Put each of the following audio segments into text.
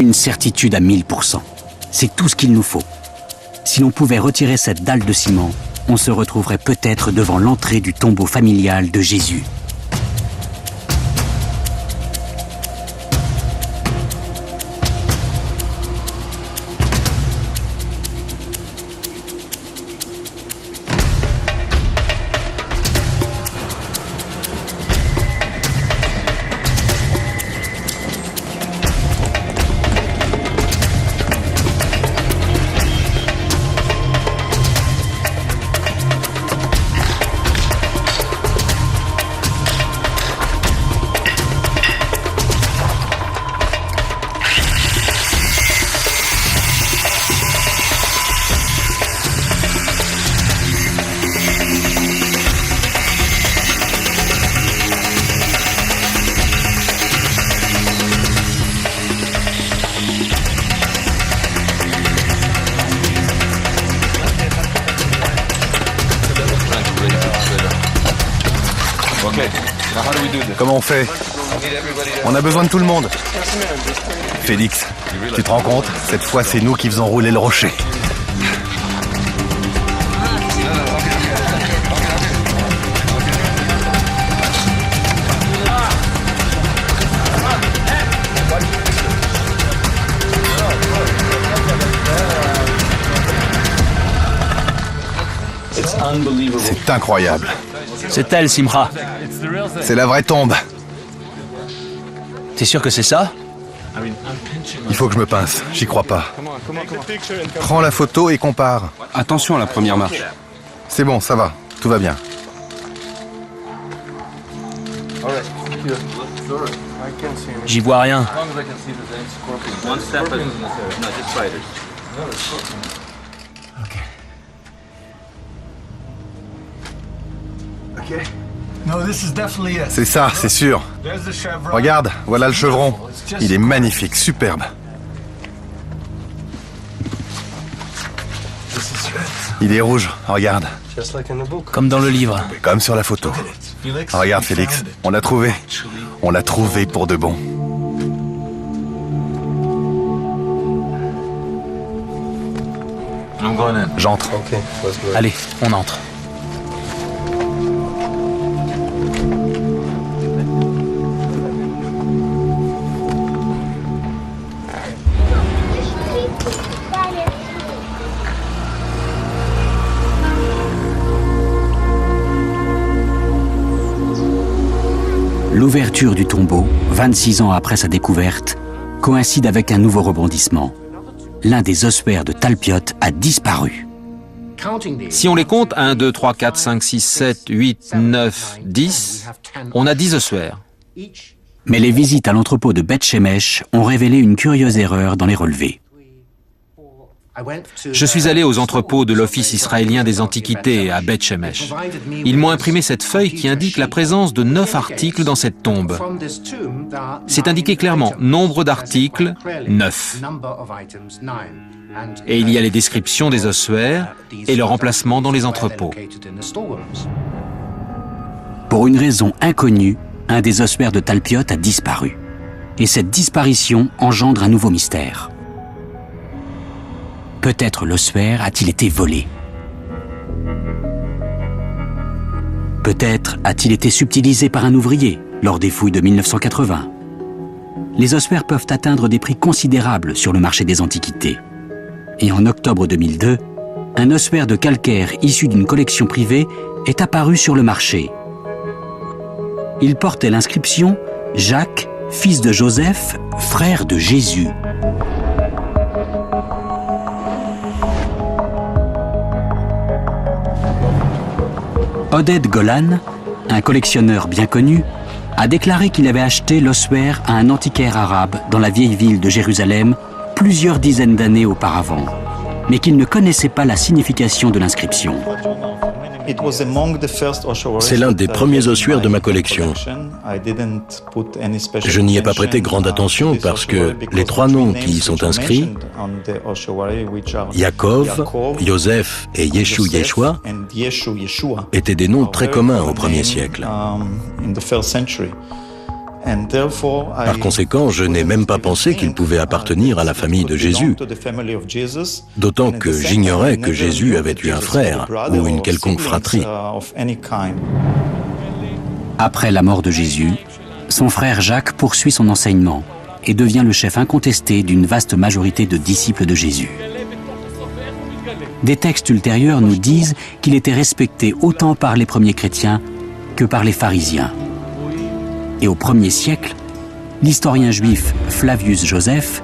Une certitude à 1000%. C'est tout ce qu'il nous faut. Si l'on pouvait retirer cette dalle de ciment, on se retrouverait peut-être devant l'entrée du tombeau familial de Jésus. Comment on fait? On a besoin de tout le monde. Félix, tu te rends compte? Cette fois, c'est nous qui faisons rouler le rocher. C'est incroyable. C'est elle, Simcha. C'est la vraie tombe. T'es sûr que c'est ça? Il faut que je me pince, j'y crois pas. Prends la photo et compare. Attention à la première marche. C'est bon, ça va, tout va bien. J'y vois rien. C'est ça, c'est sûr. Regarde, voilà le chevron. Il est magnifique, superbe. Il est rouge, regarde. Comme dans le livre. Comme sur la photo. Regarde Félix, on l'a trouvé. On l'a trouvé pour de bon. J'entre. Allez, on entre. L'ouverture du tombeau, 26 ans après sa découverte, coïncide avec un nouveau rebondissement. L'un des ossuaires de Talpiot a disparu. Si on les compte, 1, 2, 3, 4, 5, 6, 7, 8, 9, 10, on a 10 ossuaires. Mais les visites à l'entrepôt de Beth Shemesh ont révélé une curieuse erreur dans les relevés. Je suis allé aux entrepôts de l'Office israélien des antiquités à Beth Shemesh. Ils m'ont imprimé cette feuille qui indique la présence de 9 articles dans cette tombe. C'est indiqué clairement, nombre d'articles, 9. Et il y a les descriptions des ossuaires et leur emplacement dans les entrepôts. Pour une raison inconnue, un des ossuaires de Talpiot a disparu. Et cette disparition engendre un nouveau mystère. Peut-être l'ossuaire a-t-il été volé. Peut-être a-t-il été subtilisé par un ouvrier lors des fouilles de 1980. Les ossuaires peuvent atteindre des prix considérables sur le marché des antiquités. Et en octobre 2002, un ossuaire de calcaire issu d'une collection privée est apparu sur le marché. Il portait l'inscription « Jacques, fils de Joseph, frère de Jésus ». Oded Golan, un collectionneur bien connu, a déclaré qu'il avait acheté l'ossuaire à un antiquaire arabe dans la vieille ville de Jérusalem plusieurs dizaines d'années auparavant, mais qu'il ne connaissait pas la signification de l'inscription. C'est l'un des premiers ossuaires de ma collection. Je n'y ai pas prêté grande attention parce que les 3 noms qui y sont inscrits, Yaakov, Joseph et Yeshua, étaient des noms très communs au 1er siècle. Par conséquent, je n'ai même pas pensé qu'il pouvait appartenir à la famille de Jésus, d'autant que j'ignorais que Jésus avait eu un frère ou une quelconque fratrie. Après la mort de Jésus, son frère Jacques poursuit son enseignement et devient le chef incontesté d'une vaste majorité de disciples de Jésus. Des textes ultérieurs nous disent qu'il était respecté autant par les premiers chrétiens que par les pharisiens. Et au 1er siècle, l'historien juif Flavius Joseph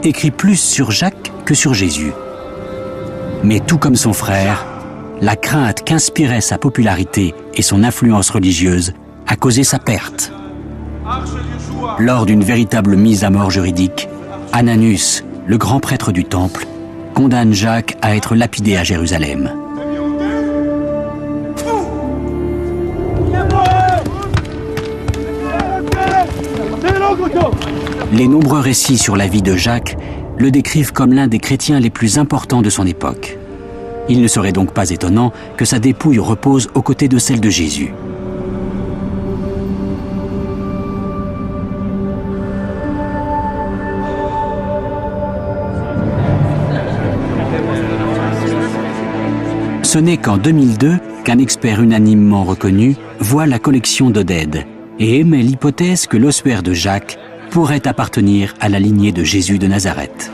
écrit plus sur Jacques que sur Jésus. Mais tout comme son frère, la crainte qu'inspirait sa popularité et son influence religieuse a causé sa perte. Lors d'une véritable mise à mort juridique, Ananus, le grand prêtre du temple, condamne Jacques à être lapidé à Jérusalem. Les nombreux récits sur la vie de Jacques le décrivent comme l'un des chrétiens les plus importants de son époque. Il ne serait donc pas étonnant que sa dépouille repose aux côtés de celle de Jésus. Ce n'est qu'en 2002 qu'un expert unanimement reconnu voit la collection d'Oded et émet l'hypothèse que l'ossuaire de Jacques pourrait appartenir à la lignée de Jésus de Nazareth.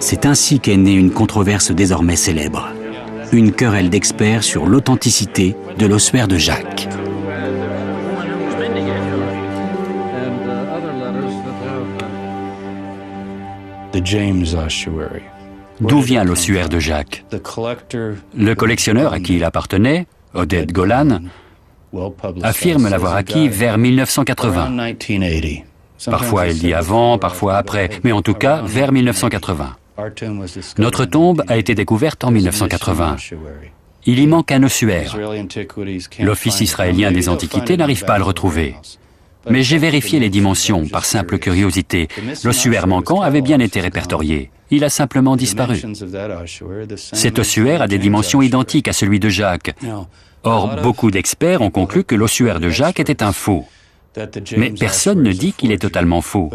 C'est ainsi qu'est née une controverse désormais célèbre, une querelle d'experts sur l'authenticité de l'ossuaire de Jacques. D'où vient l'ossuaire de Jacques? Le collectionneur à qui il appartenait, Oded Golan, affirme l'avoir acquis vers 1980. Parfois il dit avant, parfois après, mais en tout cas vers 1980. Notre tombe a été découverte en 1980. Il y manque un ossuaire. L'Office israélien des Antiquités n'arrive pas à le retrouver. Mais j'ai vérifié les dimensions par simple curiosité. L'ossuaire manquant avait bien été répertorié. Il a simplement disparu. Cet ossuaire a des dimensions identiques à celui de Jacques. Or, beaucoup d'experts ont conclu que l'ossuaire de Jacques était un faux. Mais personne ne dit qu'il est totalement faux.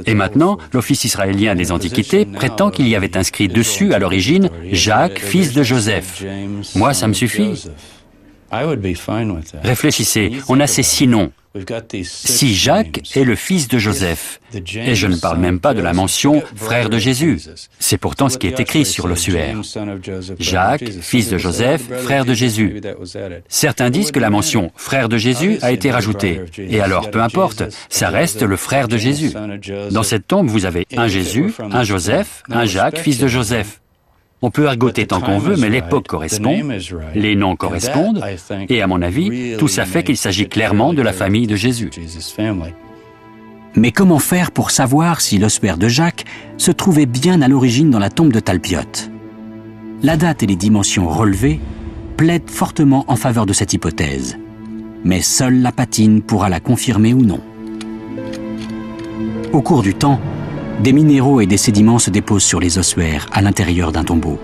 Et maintenant, l'Office israélien des Antiquités prétend qu'il y avait inscrit dessus, à l'origine, Jacques, fils de Joseph. Moi, ça me suffit. Réfléchissez, on a ces 6 noms. Si Jacques est le fils de Joseph, et je ne parle même pas de la mention « frère de Jésus », c'est pourtant ce qui est écrit sur l'ossuaire. Jacques, fils de Joseph, frère de Jésus. Certains disent que la mention « frère de Jésus » a été rajoutée. Et alors, peu importe, ça reste le frère de Jésus. Dans cette tombe, vous avez un Jésus, un Joseph, un Jacques, fils de Joseph. On peut argoter tant qu'on veut, mais l'époque correspond, les noms correspondent, et à mon avis, tout ça fait qu'il s'agit clairement de la famille de Jésus. Mais comment faire pour savoir si l'ossuaire de Jacques se trouvait bien à l'origine dans la tombe de Talpiot? La date et les dimensions relevées plaident fortement en faveur de cette hypothèse, mais seule la patine pourra la confirmer ou non. Au cours du temps, des minéraux et des sédiments se déposent sur les ossuaires à l'intérieur d'un tombeau.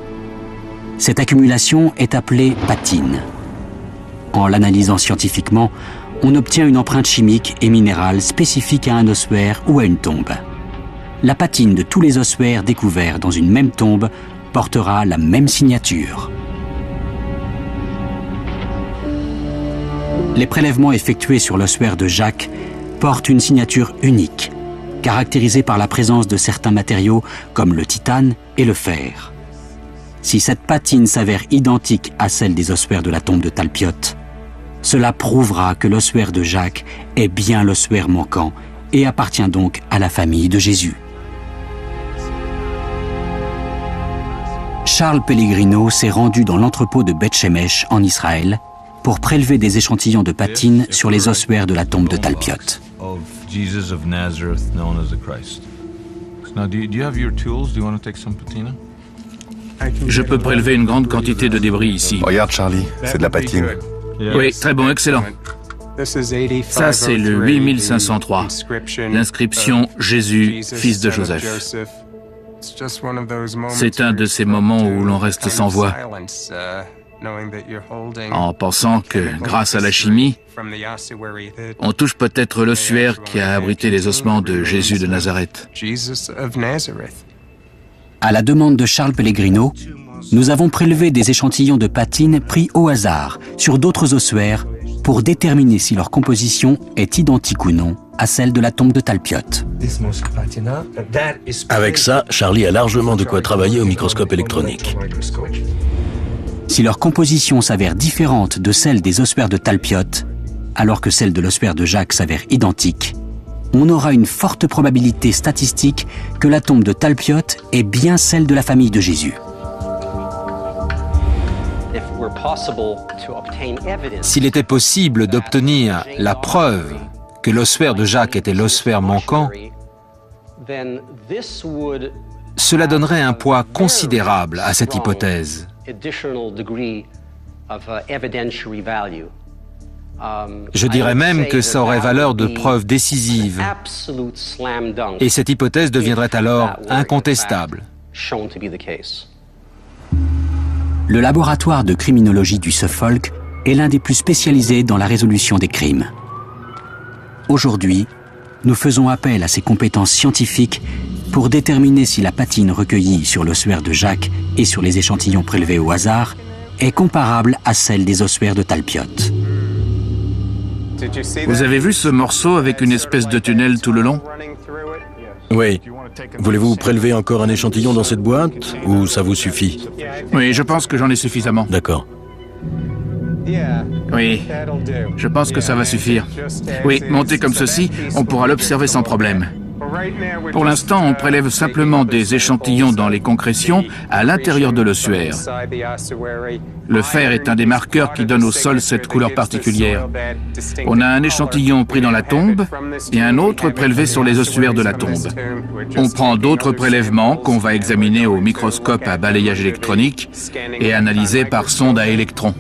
Cette accumulation est appelée patine. En l'analysant scientifiquement, on obtient une empreinte chimique et minérale spécifique à un ossuaire ou à une tombe. La patine de tous les ossuaires découverts dans une même tombe portera la même signature. Les prélèvements effectués sur l'ossuaire de Jacques portent une signature unique, caractérisée par la présence de certains matériaux comme le titane et le fer. Si cette patine s'avère identique à celle des ossuaires de la tombe de Talpiot, cela prouvera que l'ossuaire de Jacques est bien l'ossuaire manquant et appartient donc à la famille de Jésus. Charles Pellegrino s'est rendu dans l'entrepôt de Beth Shemesh en Israël pour prélever des échantillons de patine sur les ossuaires de la tombe de Talpiot. Jesus of Nazareth, known as the Christ. Now, do you have your tools? Do you want to take some patina? Je peux prélever une grande quantité de débris ici. Regarde Charlie, c'est de la patine. Oui, très bon, excellent. Ça, c'est le 8503. L'inscription « Jésus, fils de Joseph ». C'est un de ces moments où l'on reste sans voix. en pensant que, grâce à la chimie, on touche peut-être l'ossuaire qui a abrité les ossements de Jésus de Nazareth. À la demande de Charles Pellegrino, nous avons prélevé des échantillons de patine pris au hasard sur d'autres ossuaires pour déterminer si leur composition est identique ou non à celle de la tombe de Talpiot. Avec ça, Charlie a largement de quoi travailler au microscope électronique. Si leur composition s'avère différente de celle des ossuaires de Talpiot, alors que celle de l'ossuaire de Jacques s'avère identique, on aura une forte probabilité statistique que la tombe de Talpiot est bien celle de la famille de Jésus. S'il était possible d'obtenir la preuve que l'ossuaire de Jacques était l'ossuaire manquant, cela donnerait un poids considérable à cette hypothèse. Je dirais même que ça aurait valeur de preuve décisive, et cette hypothèse deviendrait alors incontestable. Le laboratoire de criminologie du Suffolk est l'un des plus spécialisés dans la résolution des crimes. Aujourd'hui, nous faisons appel à ses compétences scientifiques pour déterminer si la patine recueillie sur l'ossuaire de Jacques et sur les échantillons prélevés au hasard est comparable à celle des ossuaires de Talpiot. Vous avez vu ce morceau avec une espèce de tunnel tout le long? Oui. Voulez-vous prélever encore un échantillon dans cette boîte, ou ça vous suffit? Oui, je pense que j'en ai suffisamment. D'accord. Oui, je pense que ça va suffire. Oui, monté comme ceci, on pourra l'observer sans problème. Pour l'instant, on prélève simplement des échantillons dans les concrétions à l'intérieur de l'ossuaire. Le fer est un des marqueurs qui donne au sol cette couleur particulière. On a un échantillon pris dans la tombe et un autre prélevé sur les ossuaires de la tombe. On prend d'autres prélèvements qu'on va examiner au microscope à balayage électronique et analyser par sonde à électrons.